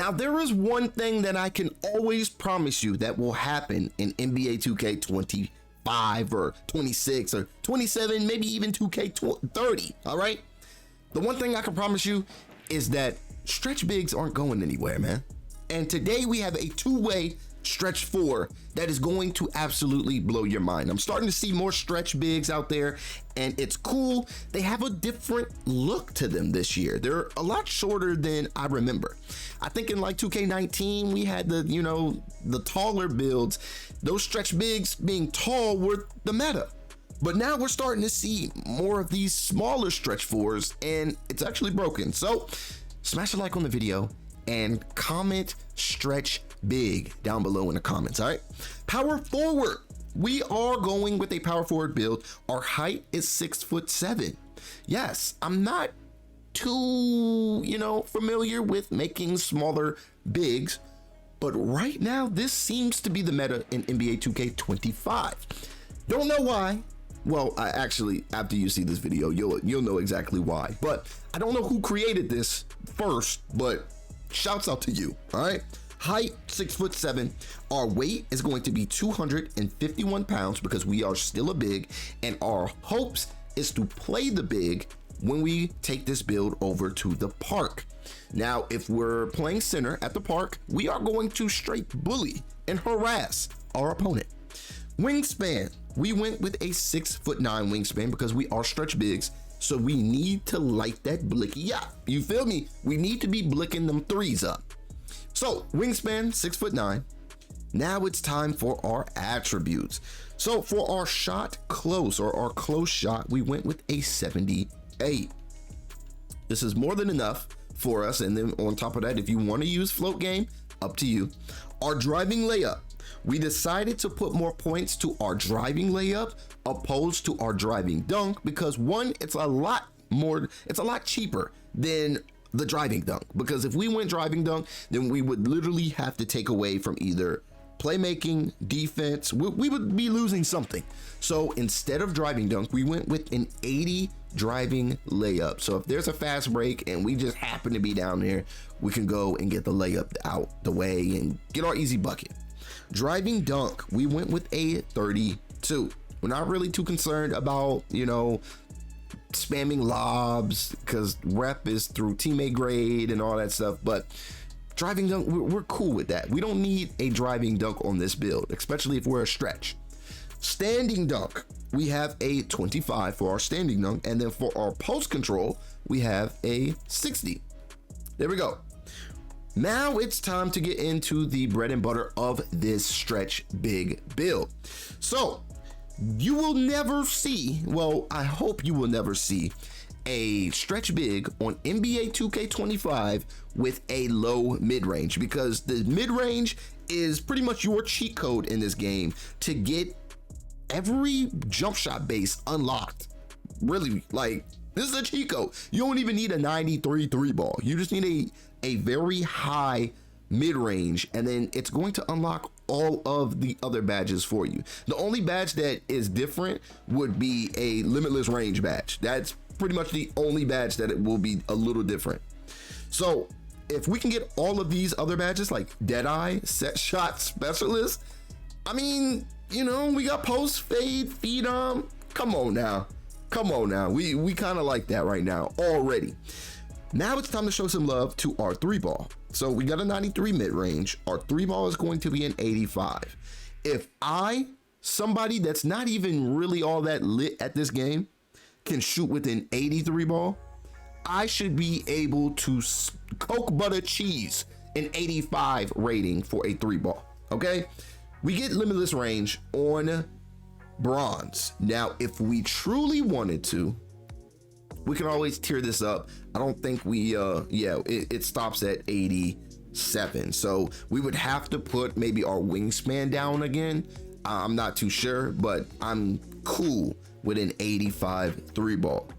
Now, there is one thing that I can always promise you that will happen in NBA 2K25 or 26 or 27, maybe even 2K30, all right? The one thing I can promise you is that stretch bigs aren't going anywhere, man. And today we have a two-way stretch four that is going to absolutely blow your mind. I'm starting to see more stretch bigs out there, and it's cool. They have a different look to them this year. They're a lot shorter than I remember. I think in like 2K19, we had the taller builds. Those stretch bigs being tall were the meta. But now we're starting to see more of these smaller stretch fours, and it's actually broken. So smash a like on the video and comment stretch big down below in the comments. All right, power forward, we are going with a power forward build. Our height is 6'7". Yes, I'm not too familiar with making smaller bigs, but right now this seems to be the meta in NBA 2K25. Don't know why. Well, actually, after you see this video, you'll know exactly why. But I don't know who created this first, but shouts out to you. All right, height 6'7". Our weight is going to be 251 pounds because we are still a big, and our hopes is to play the big when we take this build over to the park. Now, if we're playing center at the park, we are going to straight bully and harass our opponent. Wingspan, we went with a 6'9" wingspan because we are stretch bigs. So we need to light that blicky up. You feel me? We need to be blicking them threes up. So wingspan, 6'9". Now it's time for our attributes. So for our shot close, or our close shot, we went with a 78. This is more than enough for us. And then on top of that, if you want to use float game, up to you. Our driving layup, we decided to put more points to our driving layup opposed to our driving dunk because one, it's a lot cheaper than the driving dunk, because if we went driving dunk, then we would literally have to take away from either playmaking, defense. We would be losing something. So instead of driving dunk, we went with an 80 driving layup. So if there's a fast break and we just happen to be down there, we can go and get the layup out the way and get our easy bucket. Driving dunk, we went with a 32. We're not really too concerned about, spamming lobs because rep is through teammate grade and all that stuff. But driving dunk, we're cool with that. We don't need a driving dunk on this build, especially if we're a stretch. Standing dunk, we have a 25 for our standing dunk. And then for our post control, we have a 60. There we go. Now it's time to get into the bread and butter of this stretch big build. So you will never see, well, I hope you will never see a stretch big on NBA 2K25 with a low mid-range, because the mid-range is pretty much your cheat code in this game to get every jump shot base unlocked. Really, like, this is a cheat code. You don't even need a 93 three ball. You just need a very high mid-range, and then it's going to unlock all of the other badges for you. The only badge that is different would be a limitless range badge. That's pretty much the only badge that it will be a little different. So if we can get all of these other badges like Deadeye, Set Shot Specialist, I mean, we got post, fade, feed on. Come on now. We kind of like that right now already. Now it's time to show some love to our three ball. So we got a 93 mid-range. Our three ball is going to be an 85. If somebody that's not even really all that lit at this game, can shoot with an 83 ball, I should be able to Coke butter cheese an 85 rating for a three ball. Okay, we get limitless range on bronze. Now, if we truly wanted to, we can always tier this up. I don't think we, it stops at 87. So we would have to put maybe our wingspan down again. I'm not too sure, but I'm cool with an 85 three ball.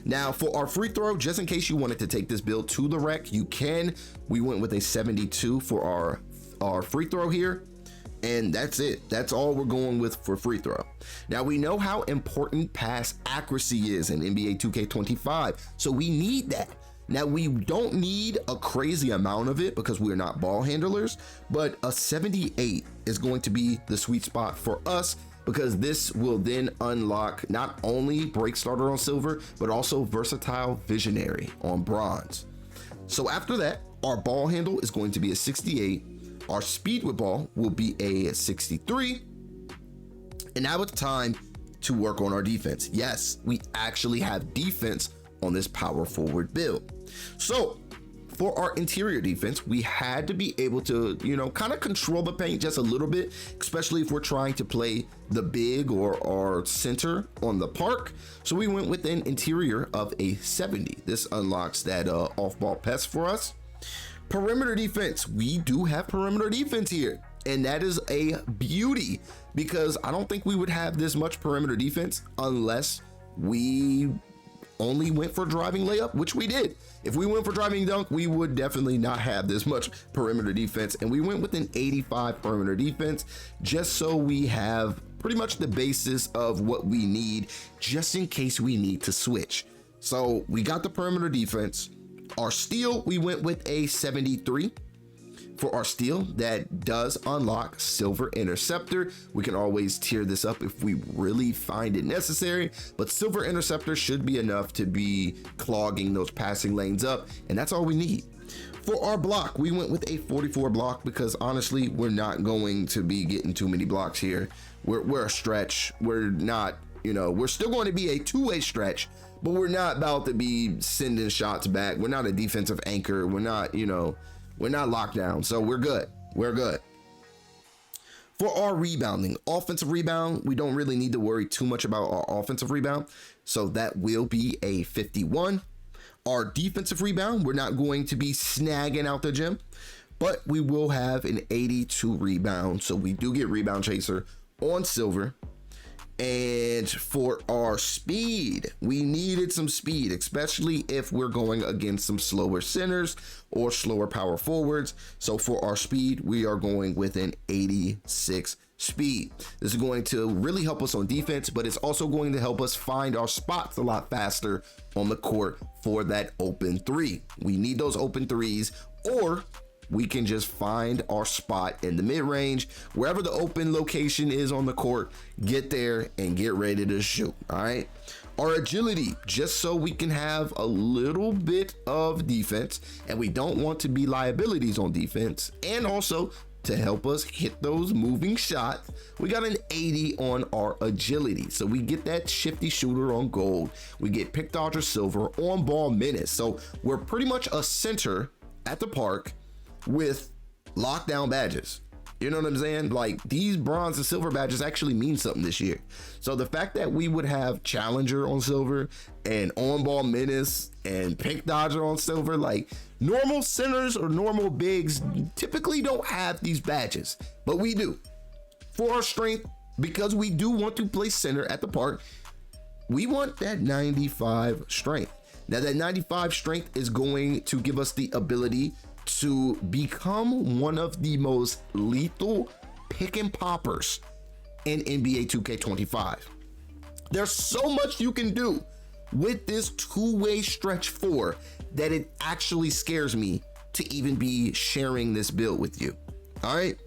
Now for our free throw, just in case you wanted to take this build to the wreck, you can. We went with a 72 for our free throw here. And that's it. That's all we're going with for free throw. Now we know how important pass accuracy is in NBA 2K25. So we need that. Now, we don't need a crazy amount of it because we're not ball handlers, but a 78 is going to be the sweet spot for us, because this will then unlock not only Break Starter on silver, but also Versatile Visionary on bronze. So after that, our ball handle is going to be a 68. Our speed with ball will be a 63. And now it's time to work on our defense. Yes, we actually have defense on this power forward build. So for our interior defense, we had to be able to, kind of control the paint just a little bit, especially if we're trying to play the big or our center on the park. So we went with an interior of a 70. This unlocks that off-ball pest for us. Perimeter defense, we do have perimeter defense here, and that is a beauty, because I don't think we would have this much perimeter defense unless we only went for driving layup, which we did. If we went for driving dunk, we would definitely not have this much perimeter defense, and we went with an 85 perimeter defense just so we have pretty much the basis of what we need just in case we need to switch. So we got the perimeter defense. Our steal, we went with a 73. For our steal, that does unlock Silver Interceptor. We can always tier this up if we really find it necessary, but Silver Interceptor should be enough to be clogging those passing lanes up, and that's all we need. For our block, we went with a 44 block because honestly, we're not going to be getting too many blocks here. We're a stretch. We're not, we're still going to be a two-way stretch, but we're not about to be sending shots back. We're not a defensive anchor. We're not, we're not locked down, so we're good. We're good. For our rebounding, offensive rebound, we don't really need to worry too much about our offensive rebound, so that will be a 51. Our defensive rebound, we're not going to be snagging out the gym, but we will have an 82 rebound, so we do get rebound chaser on silver. And for our speed, we needed some speed, especially if we're going against some slower centers or slower power forwards. So for our speed, we are going with an 86 speed. This is going to really help us on defense, but it's also going to help us find our spots a lot faster on the court for that open three. We need those open threes, or we can just find our spot in the mid-range, wherever the open location is on the court, get there and get ready to shoot. All right. Our agility, just so we can have a little bit of defense, and we don't want to be liabilities on defense, and also to help us hit those moving shots, we got an 80 on our agility. So we get that shifty shooter on gold. We get pick dodger silver on ball menace. So we're pretty much a center at the park with lockdown badges. You know what I'm saying? Like, these bronze and silver badges actually mean something this year. So the fact that we would have challenger on silver and on ball menace and pick dodger on silver, like, normal centers or normal bigs typically don't have these badges, but we do. For our strength, because we do want to play center at the park, we want that 95 strength. Now that 95 strength is going to give us the ability to become one of the most lethal pick and poppers in NBA 2K25. There's so much you can do with this two-way stretch four that it actually scares me to even be sharing this build with you. All right,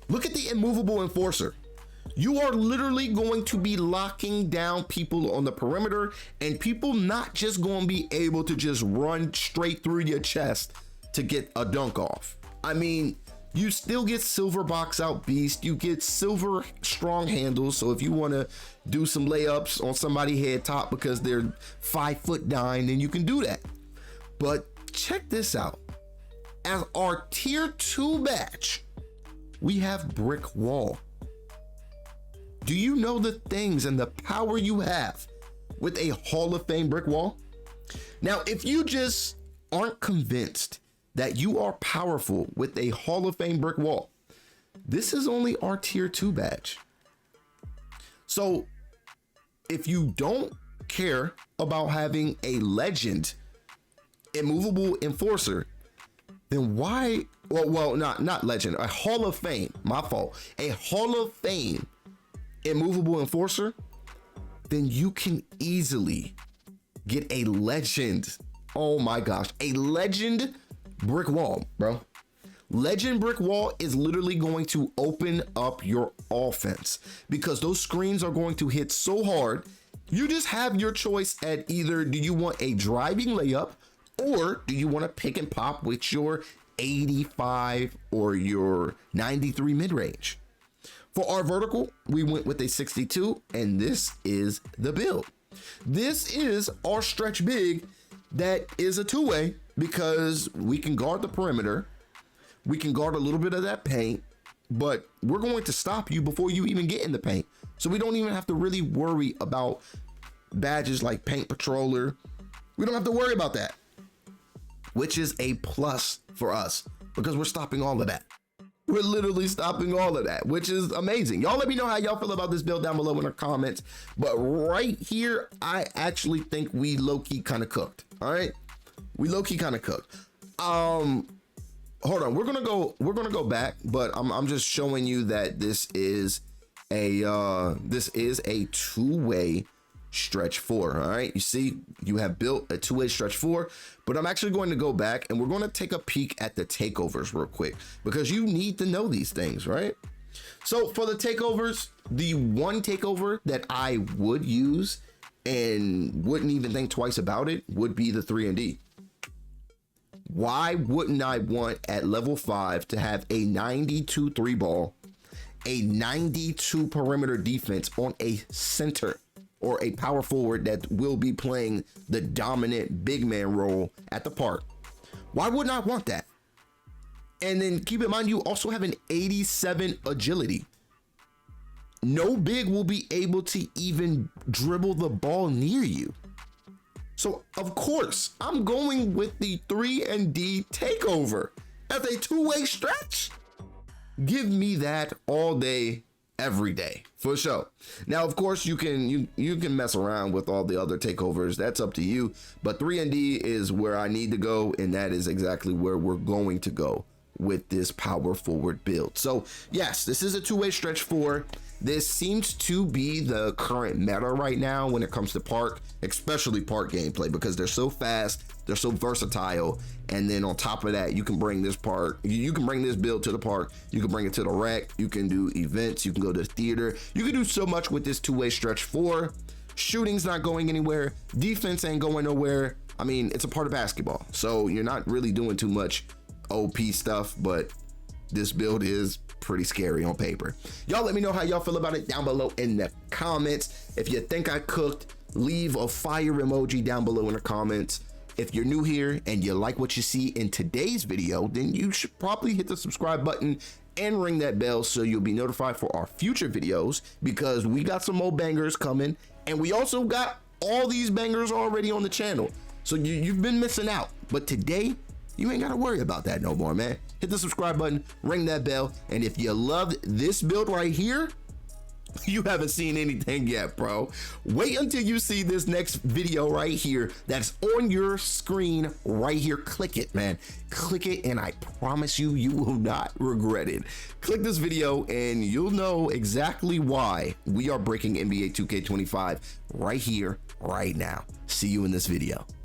look at the immovable enforcer. You are literally going to be locking down people on the perimeter, and people not just going to be able to just run straight through your chest to get a dunk off. I mean, you still get silver box out beast, you get silver strong handles, so if you want to do some layups on somebody head top because they're 5'9", then you can do that. But check this out. As our tier 2 badge, we have brick wall. Do you know the things and the power you have with a Hall of Fame brick wall? Now, if you just aren't convinced that you are powerful with a Hall of Fame brick wall, this is only our tier 2 badge. So if you don't care about having a legend immovable enforcer, then why, not legend, a Hall of Fame, my fault, a Hall of Fame immovable enforcer, then you can easily get a legend Oh my gosh, a legend brick wall, bro. Legend brick wall is literally going to open up your offense because those screens are going to hit so hard. You just have your choice at either do you want a driving layup or do you want to pick and pop with your 85 or your 93 mid-range. For our vertical, we went with a 62, and this is the build. This is our stretch big that is a two-way because we can guard the perimeter. We can guard a little bit of that paint, but we're going to stop you before you even get in the paint. So we don't even have to really worry about badges like paint patroller. We don't have to worry about that, which is a plus for us because we're stopping all of that. We're literally stopping all of that, which is amazing. Y'all let me know how y'all feel about this build down below in the comments. But right here, I actually think we low-key kind of cooked. All right, we low-key kind of cooked. Hold on, we're gonna go back, but I'm just showing you that this is a two-way stretch 4. All right, you see you have built a two-way stretch 4, but I'm actually going to go back and we're going to take a peek at the takeovers real quick because you need to know these things, right? So for the takeovers, the one takeover that I would use and wouldn't even think twice about it would be the 3-and-D. Why wouldn't I want at level 5 to have a 92 3 ball, a 92 perimeter defense on a center or a power forward that will be playing the dominant big man role at the park? Why wouldn't I want that? And then keep in mind, you also have an 87 agility. No big will be able to even dribble the ball near you. So of course, I'm going with the 3-and-D takeover as a two-way stretch. Give me that all day, every day, for sure. Now, of course, you can mess around with all the other takeovers. That's up to you. But 3-and-D is where I need to go, and that is exactly where we're going to go with this power forward build. So yes, this is a two-way stretch 4. This seems to be the current meta right now when it comes to park, especially park gameplay, because they're so fast, they're so versatile, and then on top of that, you can bring this park, you can bring this build to the park, you can bring it to the rec, you can do events, you can go to the theater, you can do so much with this two-way stretch 4. Shooting's not going anywhere, defense ain't going nowhere. I mean, it's a part of basketball, so you're not really doing too much OP stuff, but this build is pretty scary on paper. Y'all let me know how y'all feel about it down below in the comments. If you think I cooked, leave a fire emoji down below in the comments. If you're new here and you like what you see in today's video, then you should probably hit the subscribe button and ring that bell so you'll be notified for our future videos, because we got some more bangers coming, and we also got all these bangers already on the channel. So you've been missing out, but today you ain't gotta worry about that no more, man. Hit the subscribe button, ring that bell, and if you loved this build right here, you haven't seen anything yet, bro. Wait until you see this next video right here that's on your screen right here. Click it, man. Click it, and I promise you, you will not regret it. Click this video and you'll know exactly why we are breaking NBA 2K25 right here, right now. See you in this video.